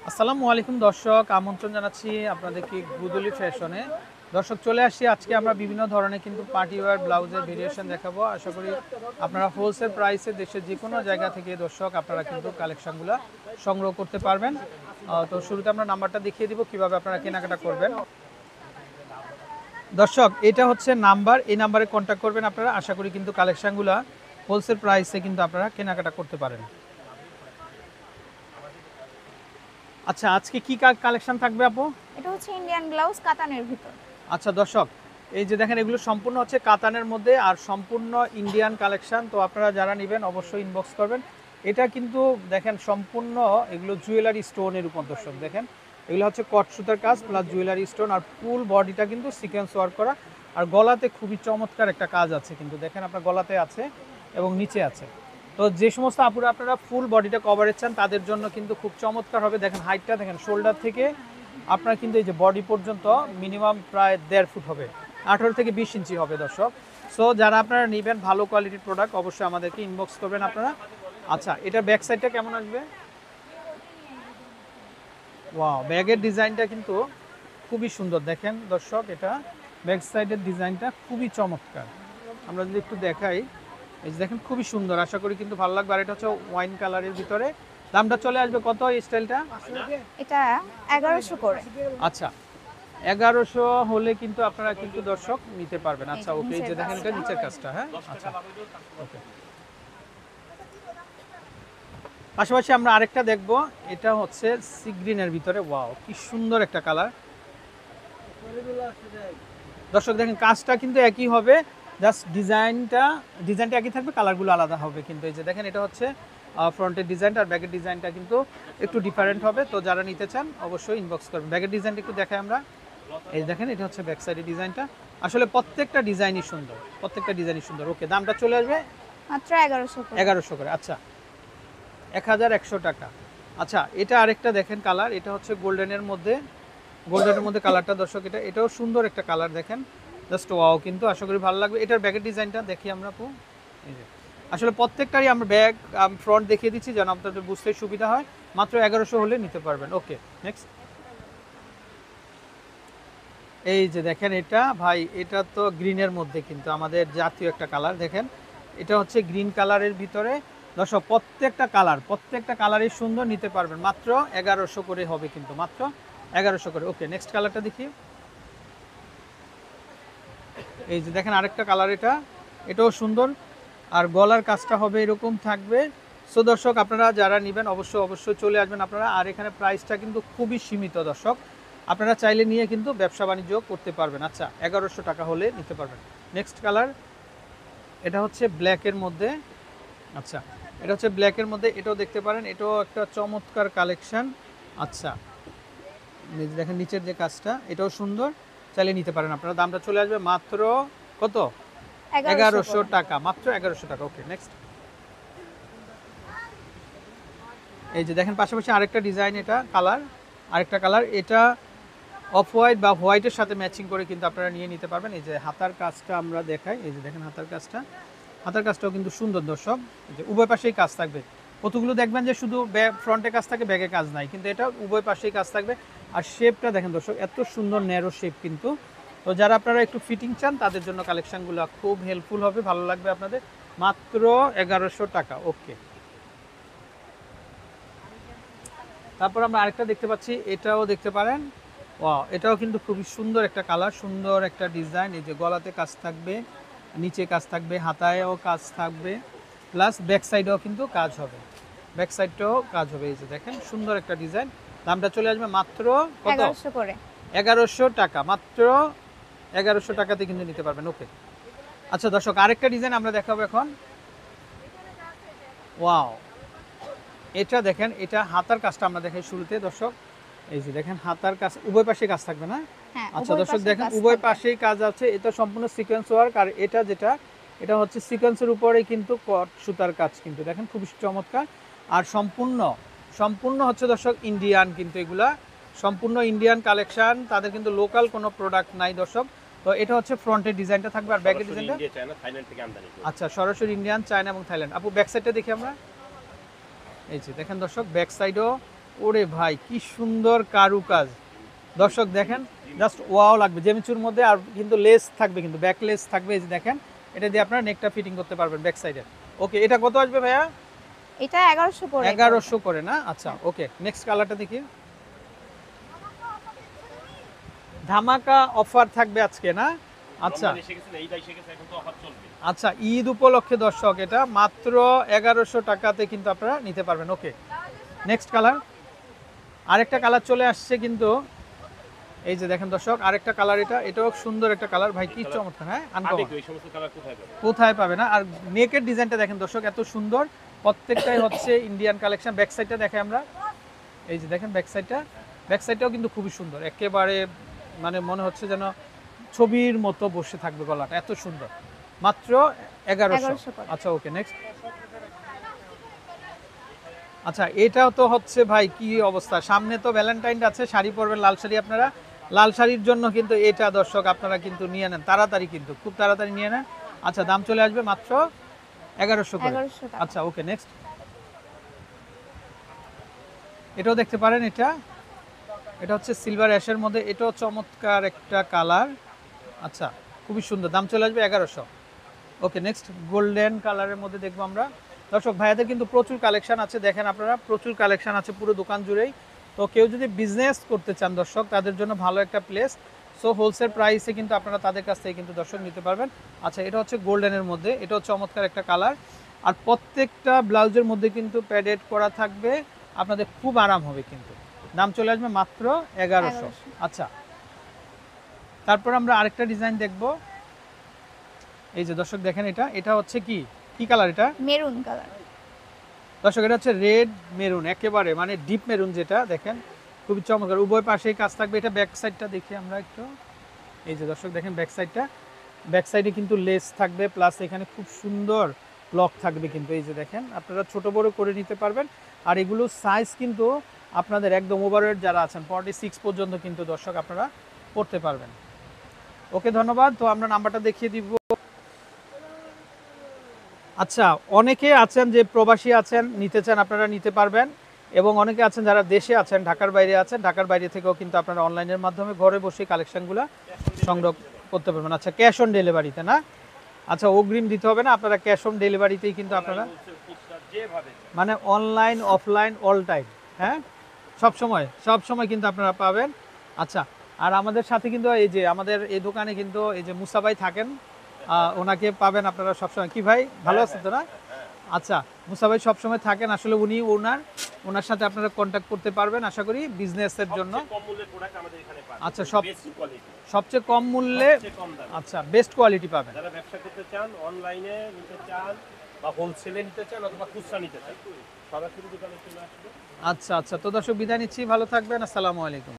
আসসালামু আলাইকুম দর্শক, আমন্ত্রণ জানাচ্ছি আপনাদেরকে গুদুলি ফ্যাশনে। দর্শক চলে আসছি, আজকে আমরা বিভিন্ন ধরনের কিন্তু পার্টি ওয়্যার ব্লাউজের ভেরিয়েশন দেখাবো। আশা করি আপনারা হোলসেল প্রাইসে দেশের যে কোনো জায়গা থেকে দর্শক আপনারা কিন্তু কালেকশনগুলো সংগ্রহ করতে পারবেন। তো শুরুতে আমরা নাম্বারটা দেখিয়ে দিব কিভাবে আপনারা কেনাকাটা করবেন। দর্শক এটা হচ্ছে নাম্বার, এই নাম্বারে কন্ট্যাক্ট করবেন আপনারা। আশা করি কিন্তু কালেকশনগুলো হোলসেল প্রাইসে কিন্তু আপনারা কেনাকাটা করতে পারেন। আচ্ছা, আজকে কি কালেকশন থাকবে আপু? এটা হচ্ছে ইন্ডিয়ান ব্লাউজ কাতানের ভিতর। আচ্ছা দর্শক, এই যে দেখেন এগুলো সম্পূর্ণ হচ্ছে কাতানের মধ্যে আর সম্পূর্ণ ইন্ডিয়ান কালেকশন। তো আপনারা যারা নেবেন অবশ্যই ইনবক্স করবেন। এটা কিন্তু দেখেন সম্পূর্ণ এগুলো জুয়েলারি স্টোনের উপর দর্শক দেখেন, এগুলো হচ্ছে কট সুতার কাজ প্লাস জুয়েলারি স্টোন, আর ফুল বডিটা কিন্তু সিকোয়েন্স ওয়ার্ক করা, আর গলাতে খুবই চমৎকার একটা কাজ আছে কিন্তু দেখেন আপনার গলাতে আছে এবং নিচে আছে। তো যে সমস্ত আপুরা আপনারা ফুল বডিটা কভারেজ চান তাদের জন্য কিন্তু খুব চমৎকার হবে। দেখেন হাইটটা দেখেন, শোল্ডার থেকে আপনার কিন্তু এই যে বডি পর্যন্ত মিনিমাম প্রায় 1.5 ফুট হবে, 18 থেকে 20 ইঞ্চি হবে দর্শক। সো যারা আপনারা নেবেন ভালো কোয়ালিটির প্রোডাক্ট অবশ্যই আমাদেরকে ইনবক্স করবেন আপনারা। আচ্ছা, এটার ব্যাক সাইডটা কেমন আসবে? ওয়াও, ব্যাগের ডিজাইনটা কিন্তু খুবই সুন্দর দেখেন দর্শক, এটা ব্যাক সাইডের ডিজাইনটা খুবই চমৎকার। আমরা যদি একটু দেখাই, এই যে দেখেন খুবই সুন্দর, আশা করি কিন্তু ভালো লাগবে। আর এটা হচ্ছে ওয়াইন কালারের ভিতরে। দামটা চলে আসবে কত এই স্টাইলটা? এটা 1100 করে। আচ্ছা, 1100 হলে কিন্তু আপনারা কিন্তু দর্শক নিতে পারবেন। আচ্ছা ওকে, এই যে দেখেন এটা নিচের কাজটা, হ্যাঁ আচ্ছা ওকে। পাশাপাশি আমরা আরেকটা দেখব, এটা হচ্ছে সি গ্রিনের ভিতরে। ওয়াও, কি সুন্দর একটা কালার দর্শক। দেখেন কাজটা কিন্তু একই হবে, জাস্ট ডিজাইনটা একই থাকবে, কালারগুলো আলাদা হবে কিন্তু। এই যে দেখেন এটা হচ্ছে ফ্রন্টের ডিজাইনটা, আর ব্যাকের ডিজাইনটা কিন্তু একটু ডিফারেন্ট হবে। তো যারা নিতে চান অবশ্যই ইনবক্স করবেন। ব্যাকের ডিজাইনটা একটু দেখাই আমরা। এই দেখেন এটা হচ্ছে ব্যাক সাইডের ডিজাইনটা। আসলে প্রত্যেকটা ডিজাইনই সুন্দর, প্রত্যেকটা ডিজাইনই সুন্দর। ওকে, দামটা চলে আসবে মাত্র 1100 করে। 1100 করে। আচ্ছা, 1100 টাকা। আচ্ছা, এটা আরেকটা দেখেন কালার, এটা হচ্ছে গোল্ডেনের মধ্যে, গোল্ডেনের মধ্যে কালারটা দর্শক, এটাও সুন্দর একটা কালার দেখেন, জাস্ট ওয়াও। কিন্তু আশা করি ভালো লাগবে। এটার ব্যাকের ডিজাইনটা দেখি আমরা আপু। এই যে আসলে প্রত্যেকটারই আমরা ব্যাক ফ্রন্ট দেখিয়ে দিচ্ছি যেন আপনাদের বুঝতে সুবিধা হয়। মাত্র 1100 হলে নিতে পারবেন। Okay next. এই যে দেখেন এটা ভাই, এটা তো গ্রিনের মধ্যে কিন্তু আমাদের জাতীয় একটা কালার দেখেন, এটা হচ্ছে গ্রিন কালারের ভিতরে দর্শক। প্রত্যেকটা কালারই সুন্দর, নিতে পারবেন মাত্র 1100 করে হবে কিন্তু, মাত্র 1100 করে। ওকে নেক্সট কালারটা দেখি। এই যে দেখেন আরেকটা কালার, এটাও সুন্দর, আর গলার কাজটা হবে এরকম থাকবে। সো দর্শক আপনারা যারা নেবেন অবশ্যই চলে আসবেন আপনারা। আর এখানে প্রাইসটা কিন্তু খুবই সীমিত দর্শক, আপনারা চাইলে নিয়ে কিন্তু ব্যবসা বাণিজ্য করতে পারবেন। আচ্ছা, 1100 টাকা হলে নিতে পারবেন। নেক্সট কালার, এটা হচ্ছে ব্ল্যাকের মধ্যে। আচ্ছা, এটা হচ্ছে ব্ল্যাকের মধ্যে, এটাও দেখতে পারেন, এটাও একটা চমৎকার কালেকশন। আচ্ছা, দেখেন নিচের যে কাজটা, এটাও সুন্দর, চাইলে নিতে পারেন আপনারা। দামটা চলে আসবে মাত্র কত? 1100 টাকা, মাত্র 1100 টাকা। Okay next. এই যে দেখেন পাশাপাশি আরেকটা ডিজাইন, এটা কালার, আরেকটা কালার, এটা অফ হোয়াইট বা হোয়াইটের সাথে ম্যাচিং করে কিন্তু আপনারা নিয়ে নিতে পারবেন। এই যে হাতার কাজটা আমরা দেখাই, এই যে দেখেন হাতার কাজটাও কিন্তু সুন্দর দর্শক। এই যে উভয় পাশেই কাজ থাকবে। কতগুলো দেখবেন যে শুধু ফ্রন্টে কাজ থাকে, ব্যাগে কাজ নাই, কিন্তু এটা উভয় পাশেই কাজ থাকবে। আর শেপটা দেখেন দর্শক, এত সুন্দর ন্যারো শেপ কিন্তু। তো যারা আপনারা একটু ফিটিং চান তাদের জন্য কালেকশনগুলো খুব হেল্পফুল হবে, ভালো লাগবে আপনাদের। মাত্র 1100 টাকা। ওকে, তারপর আমরা আরেকটা দেখতে পাচ্ছি, এটাও দেখতে পারেন। ওয়াও, এটাও কিন্তু খুবই সুন্দর একটা কালার, সুন্দর একটা ডিজাইন। এই যে গলাতে কাজ থাকবে, নিচে কাজ থাকবে, হাতায়ও কাজ থাকবে, প্লাস ব্যাক সাইডেও কিন্তু কাজ হবে, ব্যাক সাইডটাও কাজ হবে। এই যে দেখেন সুন্দর একটা ডিজাইন। দামটা চলে আসবে মাত্র কত? 1100 করে। 1100 টাকা, মাত্র 1100 টাকাতে কিন্তু নিতে পারবেন। ওকে আচ্ছা দর্শক, আরেকটা ডিজাইন আমরা দেখাবো এখন। ওয়াও, এটা দেখেন, এটা হাতার কাজটা আমরা দেখাই শুরুতে দর্শক। এই যে দেখেন হাতার কাজ, উভয় পাশে কাজ থাকবে না? আচ্ছা দর্শক দেখেন উভয় পাশেই কাজ আছে, এটা সম্পূর্ণ সিকোয়েন্স ওয়ার্ক। আর এটা হচ্ছে সিকোয়েন্সের উপরে কিন্তু কট সুতার কাজ কিন্তু দেখেন, খুব চমৎকার। আর সম্পূর্ণ হচ্ছে দর্শক ইন্ডিয়ান, কিন্তু এগুলা সম্পূর্ণ ইন্ডিয়ান কালেকশন, তাদের কিন্তু লোকাল কোনো প্রোডাক্ট নাই দর্শক। তো এটা হচ্ছে ফ্রন্টের ডিজাইনটা থাকবে, আর ব্যাকের ডিজাইনটা আচ্ছা সরাসরি ইন্ডিয়ান, চায়না এবং থাইল্যান্ড। আপু ব্যাক সাইডটা দেখি আমরা। এই যে দেখেন দর্শক, ব্যাক সাইডও ওরে ভাই কি সুন্দর কারুকাজ, দর্শক দেখেন জাস্ট ওয়াও লাগবে। জেমিচুর মধ্যে আর কিন্তু লেস থাকবে, কিন্তু ব্যাক লেস থাকবে, এই যে দেখেন এটা দিয়ে আপনারা নেকটা ফিটিং করতে পারবেন ব্যাক সাইডে। ওকে, এটা কত আসবে ভাইয়া? এটা 1100 করে। 1100 করে না? আচ্ছা ওকে, নেক্সট কালারটা দেখি। ধামাকা অফার থাকবে আজকে না? আচ্ছা আচ্ছা, ঈদ উপলক্ষে দর্শক এটা মাত্র 1100 টাকাতে কিন্তু আপনারা নিতে পারবেন। ওকে, নেক্সট কালার। আরেকটা কালার চলে আসছে কিন্তু, এই যে দেখেন দর্শক আরেকটা কালার, এটাও সুন্দর একটা কালার ভাই, কি চমৎকার। হ্যাঁ, আনকমন, কোথায় পাবে না। আর নেকের ডিজাইনটা দেখেন দর্শক এত সুন্দর, প্রত্যেকটাই হচ্ছে ইন্ডিয়ান কালেকশন। ব্যাক সাইডটা দেখে আমরা, এই যে দেখেন ব্যাক সাইডটাও কিন্তু খুবই সুন্দর, একেবারে মানে মনে হচ্ছে যেন ছবির মতো বসে থাকবে গলাটা, এত সুন্দর। মাত্র 1100। আচ্ছা ওকে, নেক্সট। আচ্ছা এটাও তো হচ্ছে ভাই কি অবস্থা, সামনে তো ভ্যালেন্টাইন আছে, শাড়ি পরবেন, লাল শাড়ি, আপনারা লাল শাড়ির জন্য কিন্তু এটা দর্শক আপনারা কিন্তু নিয়ে নেন তাড়াতাড়ি, কিন্তু খুব তাড়াতাড়ি নিয়ে নেন। আচ্ছা, দাম চলে আসবে মাত্র 1100 করে। আচ্ছা ওকে, নেক্সট। এটাও দেখতে পারেন, এটা হচ্ছে সিলভার অ্যাশের মধ্যে, এটাও চমৎকার একটা কালার। আচ্ছা খুবই সুন্দর, দাম চলে আসবে 1100। ওকে, নেক্সট। গোল্ডেন কালারের মধ্যে দেখবো আমরা। দর্শক ভাইয়াদের কিন্তু প্রচুর কালেকশন আছে, দেখেন আপনারা প্রচুর কালেকশন আছে পুরো দোকান জুড়েই। তো কেউ যদি বিজনেস করতে চান দর্শক, তাদের জন্য ভালো একটা প্লেস। সো হোলসেল প্রাইসে কিন্তু আপনারা তাদের কাছ থেকে কিন্তু দর্শক নিতে পারবেন। আচ্ছা, এটা হচ্ছে গোল্ডেনের মধ্যে, এটাও চমৎকার একটা কালার। আর প্রত্যেকটা ব্লাউজের মধ্যে কিন্তু প্যাডেড করা থাকবে, আপনাদের খুব আরাম হবে কিন্তু। দাম চলে আসবে মাত্র 1100। আচ্ছা, তারপর আমরা আরেকটা ডিজাইন দেখব। এই যে দর্শক দেখেন এটা হচ্ছে কি কালার? এটা মেরুন কালার দর্শক, এটা হচ্ছে রেড মেরুন, একেবারে মানে ডিপ মেরুন, যেটা দেখেন খুবই চমৎকার। উভয় পাশেই কাজ থাকবে। এটা ব্যাক সাইডটা দেখি আমরা একটু। এই যে দর্শক দেখেন ব্যাক সাইডে কিন্তু লেস থাকবে, প্লাস এখানে খুব সুন্দর লক থাকবে কিন্তু। এই যে দেখেন আপনারা ছোট বড় করে নিতে পারবেন। আর এগুলো সাইজ কিন্তু আপনাদের একদম ওভারওয়েট যারা আছেন 46 পর্যন্ত কিন্তু দর্শক আপনারা পড়তে পারবেন। ওকে, ধন্যবাদ। তো আমরা নাম্বারটা দেখিয়ে দিব। আচ্ছা, অনেকে আছেন যে প্রবাসী আছেন, নিতে চান, আপনারা নিতে পারবেন। এবং অনেকে আছেন যারা দেশে আছেন, ঢাকার বাইরে আছেন, ঢাকার বাইরে থেকেও কিন্তু আপনারা অনলাইনের মাধ্যমে ঘরে বসে কালেকশনগুলো সংগ্রহ করতে পারবেন। আচ্ছা, ক্যাশ অন ডেলিভারিতে না? আচ্ছা, অগ্রিম দিতে হবে না, আপনারা ক্যাশ অন ডেলিভারিতেই কিন্তু আপনারা মানে অনলাইন অফলাইন অল টাইম, হ্যাঁ সব সময় কিন্তু আপনারা পাবেন। আচ্ছা, আর আমাদের সাথে কিন্তু এই যে আমাদের এই দোকানে কিন্তু এই যে মুসা ভাই থাকেন, ওনাকে পাবেন আপনারা সবসময়। কি ভাই, ভালো আছেন তো না? আচ্ছা, মুসা ভাই সবসময় থাকেন, আসলে উনি ওনার সাথে আপনারা কন্ট্যাক্ট করতে পারবেন আশা করি বিজনেসের জন্য। আচ্ছা, সবচেয়ে কম মূল্যে, আচ্ছা বেস্ট কোয়ালিটি পাবেন। যারা ব্যবসা করতে চান, অনলাইনে নিতে চান বা হোলসেলে নিতে চান অথবা খুচরা নিতে চান, সরাসরি দোকানে চলে আসবে। আচ্ছা, তো দর্শক বিদায় নিচ্ছি, ভালো থাকবেন, আসসালামু আলাইকুম।